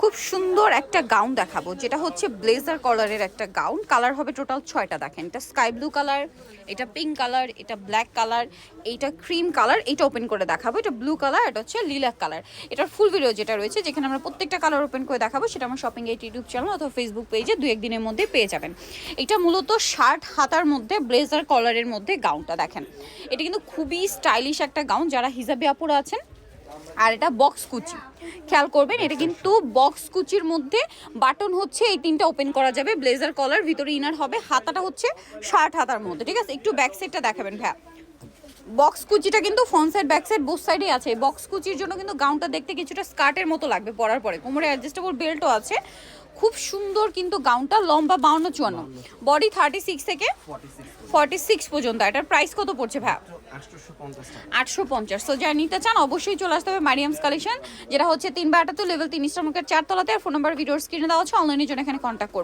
খুব সুন্দর একটা গাউন দেখাবো, যেটা হচ্ছে ব্লেজার কলারের একটা গাউন। কালার হবে টোটাল 6টা। দেখেন, এটা স্কাই ব্লু কালার, এটা পিঙ্ক কালার, এটা ব্ল্যাক কালার, এইটা ক্রিম কালার, এটা ওপেন করে দেখাবো। এটা ব্লু কালার, এটা হচ্ছে লিলাক কালার। এটার ফুল ভিডিও যেটা রয়েছে, যেখানে আমরা প্রত্যেকটা কালার ওপেন করে দেখাবো, সেটা আমার শপিং এইট ইউটিউব চ্যানেল অথবা ফেসবুক পেজে 2-1 দিনের মধ্যে পেয়ে যাবেন। এটা মূলত শার্ট হাতার মধ্যে ব্লেজার কলারের মধ্যে গাউনটা দেখেন। এটা কিন্তু খুবই স্টাইলিশ একটা গাউন, যারা হিজাবি আপুরা আছেন। আর এটা বক্স কুচি, খেয়াল করবেন, এটা কিন্তু বক্স কুচির মধ্যে বাটন হচ্ছে এই 3টা ওপেন করা যাবে। ব্লেজার কলার, ভিতরে ইনার হবে, হাতাটা হচ্ছে শার্ট হাতার মধ্যে, ঠিক আছে? একটু ব্যাক সাইডটা দেখাবেন ভাইয়া। বক্স কুচিটা কিন্তু front side back side both সাইডেই আছে। বক্স কুচির জন্য কিন্তু গাউনটা দেখতে কিছুটা স্কার্টের মতো লাগবে পরার পরে। কোমরে অ্যাডজাস্টেবল বেল্টও আছে। খুব সুন্দর কিন্তু গাউনটা, লম্বা 52-54, বডি 36 থেকে 46 পর্যন্ত। এটার প্রাইস কত পড়ছে ভাইয়া? 850। সো যারা নিতে চান অবশ্যই চলে আসতে হবে মারিয়ামস কালেকশন, যেটা হচ্ছে 3/78 লেভেল 3 ইস্টার মার্কেট 4 তলাতে। আর ফোন নাম্বার ভিডিওর স্ক্রিনে দেওয়া আছে, অনলাইনের জন্য এখানে কন্ট্যাক্ট করুন।